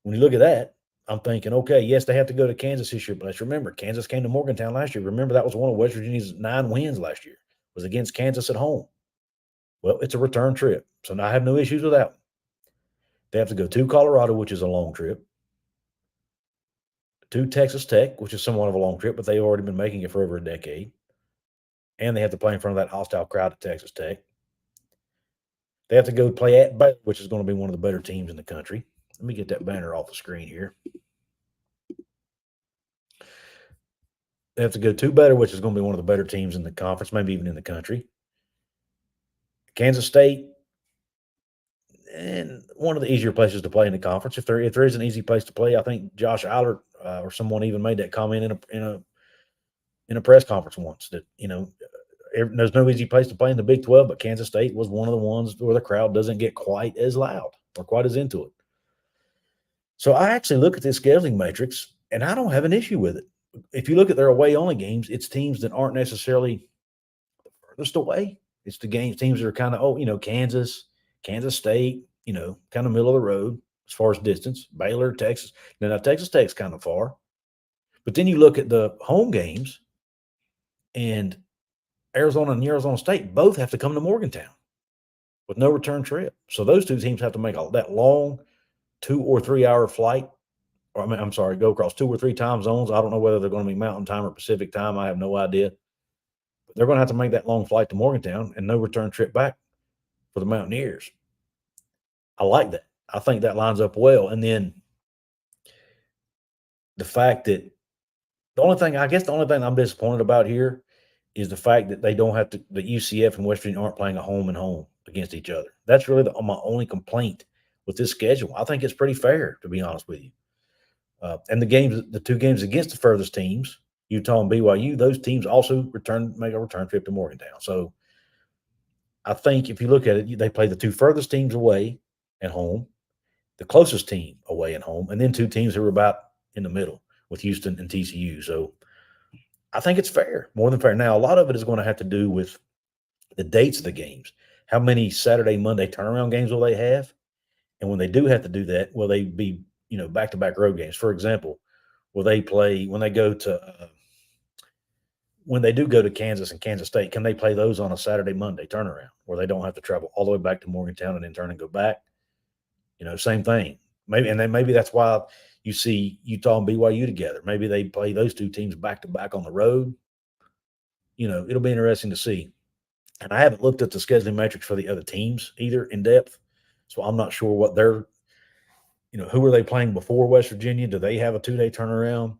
when you look at that, I'm thinking, okay, yes, they have to go to Kansas this year, but let's remember, Kansas came to Morgantown last year. Remember, that was one of West Virginia's 9 wins last year, was against Kansas at home. Well, it's a return trip, so now I have no issues with that one. They have to go to Colorado, which is a long trip, to Texas Tech, which is somewhat of a long trip, but they've already been making it for over a decade, and they have to play in front of that hostile crowd at Texas Tech. They have to go play at Baylor, which is going to be one of the better teams in the country. Let me get that banner off the screen here. They have to go to Baylor, which is going to be one of the better teams in the conference, maybe even in the country. Kansas State, and one of the easier places to play in the conference. If there is an easy place to play, I think Josh Eilert or someone even made that comment in a press conference once that, there's no easy place to play in the Big 12, but Kansas State was one of the ones where the crowd doesn't get quite as loud or quite as into it. So I actually look at this scheduling matrix, and I don't have an issue with it. If you look at their away-only games, it's teams that aren't necessarily the furthest away. It's the teams that are kind of, Kansas State, kind of middle of the road as far as distance. Baylor, Texas. Now Texas Tech's kind of far. But then you look at the home games, and Arizona and Arizona State both have to come to Morgantown with no return trip. So those two teams have to make that long 2 or 3 hour flight. Go across 2 or 3 time zones. I don't know whether they're going to be Mountain Time or Pacific Time. I have no idea. But they're going to have to make that long flight to Morgantown and no return trip back for the Mountaineers. I like that. I think that lines up well. And then the fact that the only thing I'm disappointed about here is the fact that they don't have to, the UCF and West Virginia aren't playing a home and home against each other. That's really my only complaint with this schedule. I think it's pretty fair, to be honest with you. And the 2 games against the furthest teams, Utah and BYU, those teams also make a return trip to Morgantown. So I think if you look at it, they play the 2 furthest teams away at home, the closest team away and home, and then two teams who are about in the middle with Houston and TCU. So I think it's fair, more than fair. Now, a lot of it is going to have to do with the dates of the games. How many Saturday, Monday turnaround games will they have? And when they do have to do that, will they be, back-to-back road games? For example, will they play when they go to when they do go to Kansas and Kansas State? Can they play those on a Saturday, Monday turnaround where they don't have to travel all the way back to Morgantown and then turn and go back? Same thing. Maybe that's why you see Utah and BYU together. Maybe they play those two teams back to back on the road. It'll be interesting to see. And I haven't looked at the scheduling metrics for the other teams either in depth, so I'm not sure what they're, who are they playing before West Virginia? Do they have a 2-day turnaround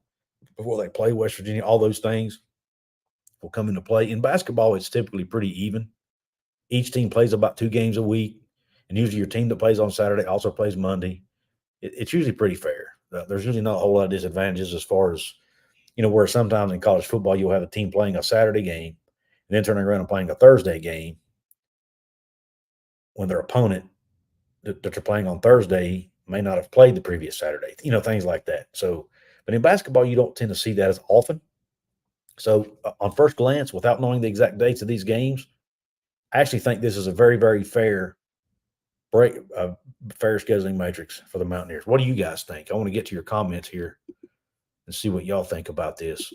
before they play West Virginia? All those things will come into play. In basketball, it's typically pretty even. Each team plays about 2 games a week, and usually your team that plays on Saturday also plays Monday. It's usually pretty fair. There's usually not a whole lot of disadvantages as far as, where sometimes in college football you'll have a team playing a Saturday game and then turning around and playing a Thursday game when their opponent that they're playing on Thursday may not have played the previous Saturday, things like that. So, but in basketball, you don't tend to see that as often. So on first glance, without knowing the exact dates of these games, I actually think this is a very, very fair scheduling matrix for the Mountaineers. What do you guys think? I want to get to your comments here and see what y'all think about this.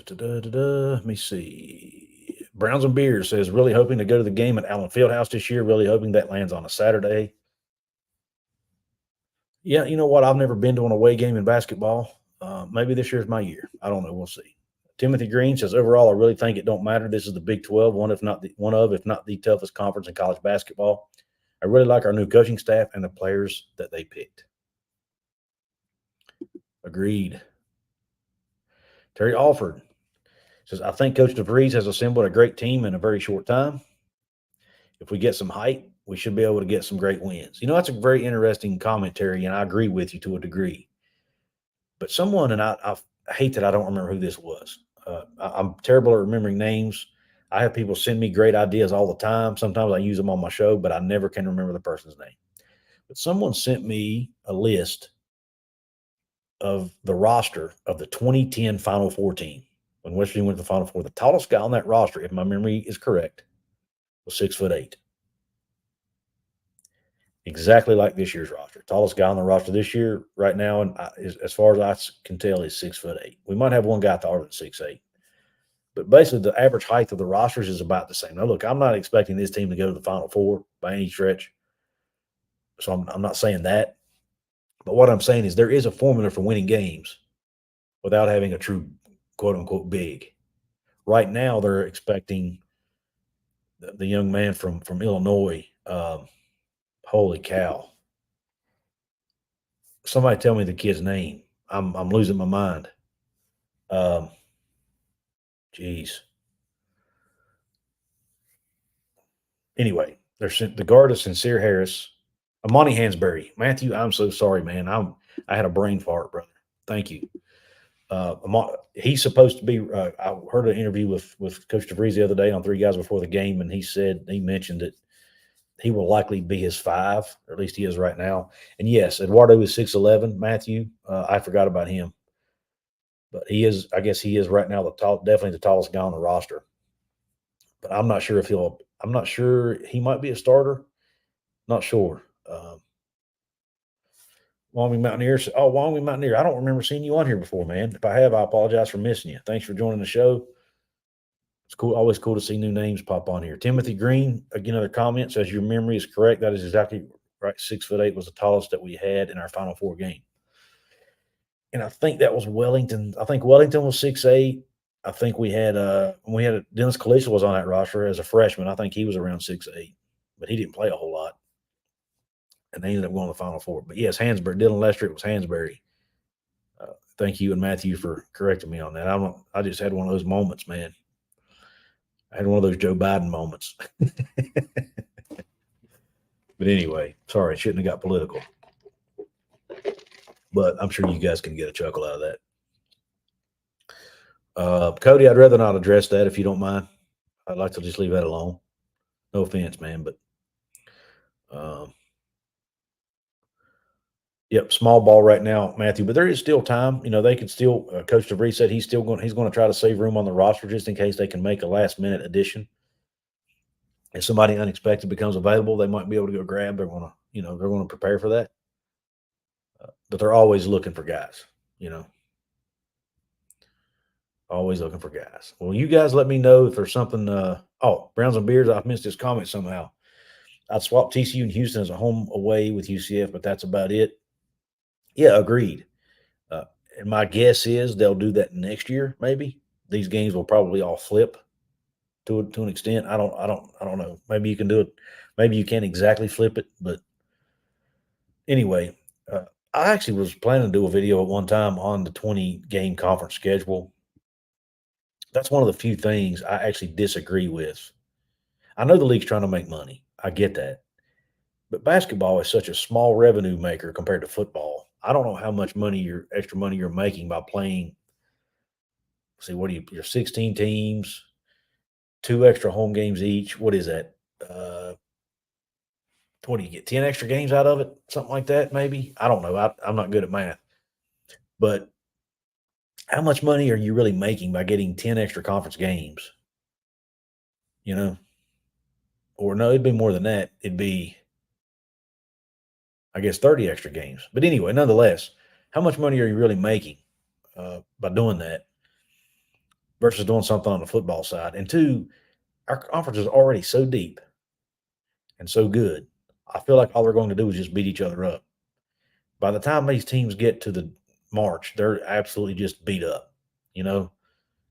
Let me see. Browns and Beers says, really hoping to go to the game at Allen Fieldhouse this year, really hoping that lands on a Saturday. Yeah, you know what? I've never been to an away game in basketball. Maybe this year's my year. I don't know. We'll see. Timothy Green says, overall, I really think it don't matter. This is the Big 12, if not the toughest conference in college basketball. I really like our new coaching staff and the players that they picked. Agreed. Terry Alford says, I think Coach DeVries has assembled a great team in a very short time. If we get some height, we should be able to get some great wins. That's a very interesting commentary, and I agree with you to a degree. But someone, and I hate that I don't remember who this was. I'm terrible at remembering names. I have people send me great ideas all the time. Sometimes I use them on my show, but I never can remember the person's name. But someone sent me a list of the roster of the 2010 Final Four team. When West Virginia went to the Final Four, the tallest guy on that roster, if my memory is correct, was 6'8". Exactly like this year's roster. Tallest guy on the roster this year right now, and as far as I can tell, is 6'8". We might have one guy taller than 6'8". But basically, the average height of the rosters is about the same. Now, look, I'm not expecting this team to go to the Final Four by any stretch. So I'm not saying that. But what I'm saying is there is a formula for winning games without having a true quote-unquote big. Right now, they're expecting the young man from Illinois. Holy cow. Somebody tell me the kid's name. I'm losing my mind. Geez. Anyway, the guard is Sincere Harris. Amani Hansberry. Matthew, I'm so sorry, man. I had a brain fart, brother. Thank you. He's supposed to be. I heard an interview with Coach DeVries the other day on Three Guys Before the Game, and he mentioned that he will likely be his 5, or at least he is right now. And yes, Eduardo is 6'11". Matthew, I forgot about him, but he is. I guess he is right now definitely the tallest guy on the roster. But I'm not sure if I'm not sure he might be a starter. Not sure. Wyoming Mountaineers. Oh, Wyoming Mountaineer. I don't remember seeing you on here before, man. If I have, I apologize for missing you. Thanks for joining the show. It's cool. Always cool to see new names pop on here. Timothy Green, again, another comment says your memory is correct. That is exactly right. 6'8" was the tallest that we had in our Final Four game. And I think that was Wellington. I think Wellington was 6'8". I think we had Dennis Kalisa was on that roster as a freshman. I think he was around 6'8", but he didn't play a whole lot. And they ended up going to the Final Four. But yes, Hansberry, Dylan Lester, it was Hansberry. Thank you and Matthew for correcting me on that. I just had one of those moments, man. I had one of those Joe Biden moments. But anyway, sorry, I shouldn't have got political. But I'm sure you guys can get a chuckle out of that. Cody, I'd rather not address that if you don't mind. I'd like to just leave that alone. No offense, man, but yep, small ball right now, Matthew. But there is still time. They could still. Coach DeVries said he's going to try to save room on the roster just in case they can make a last minute addition. If somebody unexpected becomes available, they might be able to go grab. They're going to prepare for that. But they're always looking for guys. Always looking for guys. Well, you guys let me know if there's something. Browns and Beards. I've missed this comment somehow. I'd swap TCU and Houston as a home away with UCF, but that's about it. Yeah, agreed. And my guess is they'll do that next year. Maybe these games will probably all flip to an extent. I don't know. Maybe you can do it. Maybe you can't exactly flip it, but anyway, I actually was planning to do a video at one time on the 20-game conference schedule. That's one of the few things I actually disagree with. I know the league's trying to make money. I get that. But basketball is such a small revenue maker compared to football. I don't know how much extra money you're making by playing. See, you're 16 teams, 2 extra home games each. What is that? What do you get? 10 extra games out of it? Something like that, maybe? I don't know. I'm not good at math. But how much money are you really making by getting 10 extra conference games? Or no, it'd be more than that. It'd be, I guess, 30 extra games. But anyway, nonetheless, how much money are you really making by doing that versus doing something on the football side? And 2, our conference is already so deep and so good. I feel like all they're going to do is just beat each other up. By the time these teams get to the March, they're absolutely just beat up, And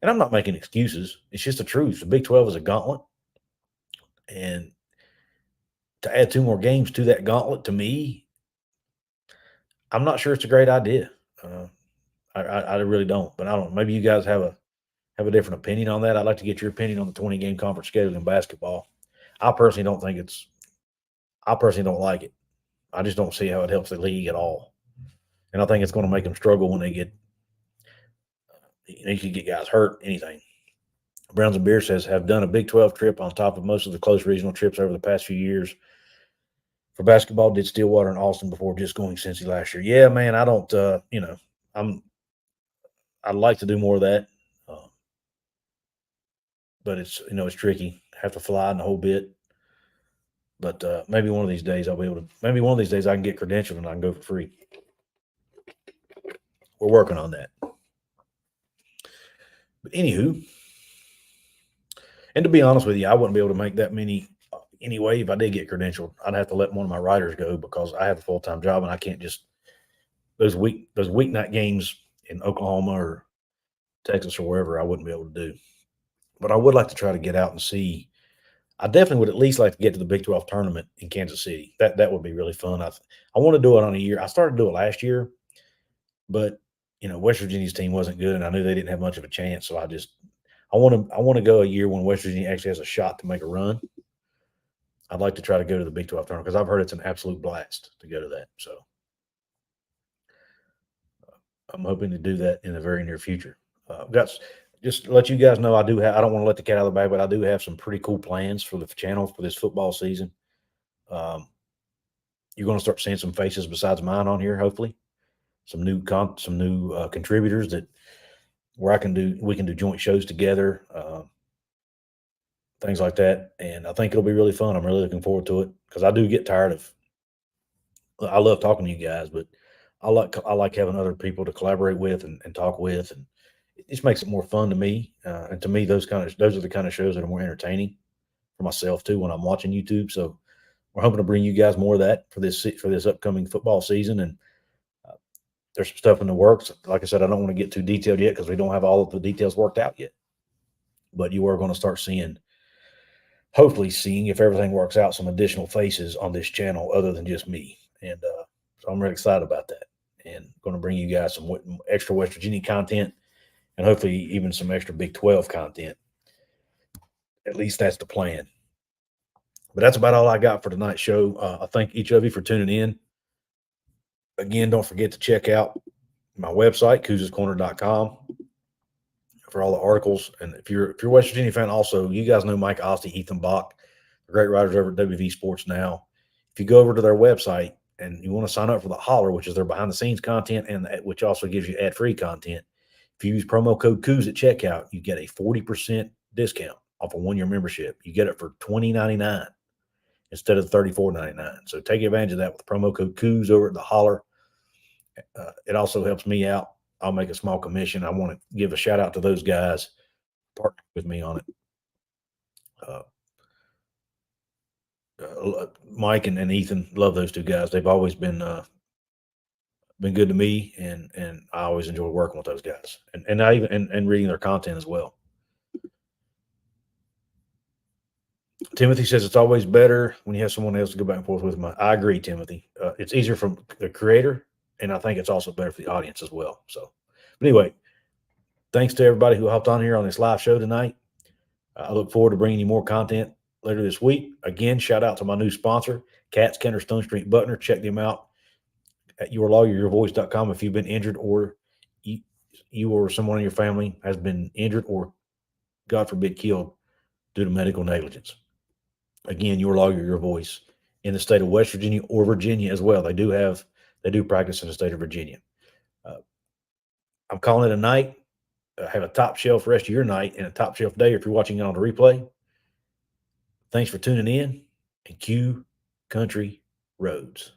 I'm not making excuses. It's just the truth. The Big 12 is a gauntlet. And to add 2 more games to that gauntlet, to me, I'm not sure it's a great idea. I really don't. But I don't. Maybe you guys have a different opinion on that. I'd like to get your opinion on the 20-game conference schedule in basketball. I personally don't like it. I just don't see how it helps the league at all. And I think it's going to make them struggle when they get you could get guys hurt, anything. Browns and Beer says, have done a Big 12 trip on top of most of the close regional trips over the past few years. For basketball, did Stillwater and Austin before just going Cincy last year. Yeah, man, I don't, I'd like to do more of that. But it's tricky. Have to fly in the whole bit. But maybe one of these days maybe one of these days I can get credentialed and I can go for free. We're working on that. But anywho, and to be honest with you, I wouldn't be able to make that many anyway. If I did get credentialed, I'd have to let one of my writers go because I have a full-time job and I can't just those weeknight games in Oklahoma or Texas or wherever I wouldn't be able to do. But I would like to try to get out and see. I definitely would at least like to get to the Big 12 tournament in Kansas City. That would be really fun. I want to do it on a year. I started to do it last year, but West Virginia's team wasn't good, and I knew they didn't have much of a chance. So I want to go a year when West Virginia actually has a shot to make a run. I'd like to try to go to the Big 12 tournament because I've heard it's an absolute blast to go to that. So I'm hoping to do that in the very near future. Just to let you guys know, I don't want to let the cat out of the bag, but I do have some pretty cool plans for the channel for this football season. You're going to start seeing some faces besides mine on here, hopefully. Some new contributors we can do joint shows together, things like that. And I think it'll be really fun. I'm really looking forward to it because I do get tired I love talking to you guys, but I like having other people to collaborate with and talk with, and it just makes it more fun to me. And to me, those are the kind of shows that are more entertaining for myself too when I'm watching YouTube. So we're hoping to bring you guys more of that for this upcoming football season. And there's some stuff in the works. Like I said, I don't want to get too detailed yet because we don't have all of the details worked out yet. But you are going to start hopefully seeing, if everything works out, some additional faces on this channel other than just me. And so I'm really excited about that. And going to bring you guys some extra West Virginia content and hopefully even some extra Big 12 content. At least that's the plan. But that's about all I got for tonight's show. I thank each of you for tuning in. Again, don't forget to check out my website, couzescorner.com, for all the articles. And if you're a West Virginia fan, also, you guys know Mike Osti, Ethan Bach. great writers over at WV Sports Now. If you go over to their website and you want to sign up for the Holler, which is their behind the scenes content, and which also gives you ad free content, if you use promo code Couz at checkout, you get a 40% discount off a 1-year membership. You get it for $20.99 instead of $34.99. So take advantage of that with promo code Couz over at the Holler. It also helps me out. I'll make a small commission. I want to give a shout out to those guys partnering with me on it. Mike and Ethan, love those two guys. They've always been good to me, and I always enjoy working with those guys, and I even and reading their content as well. Timothy says it's always better when you have someone else to go back and forth with. I agree, Timothy. It's easier for the creator, and I think it's also better for the audience as well. So, but anyway, thanks to everybody who hopped on here on this live show tonight. I look forward to bringing you more content later this week. Again, shout out to my new sponsor, Cats, Kenner, Stone Street, Butner. Check them out at yourlawyeryourvoice.com if you've been injured, or you or someone in your family has been injured or, God forbid, killed due to medical negligence. Again, your lawyer, your voice, in the state of West Virginia or Virginia as well. They do practice in the state of Virginia. I'm calling it a night. Have a top shelf rest of your night and a top shelf day if you're watching it on the replay. Thanks for tuning in, and cue Country Roads.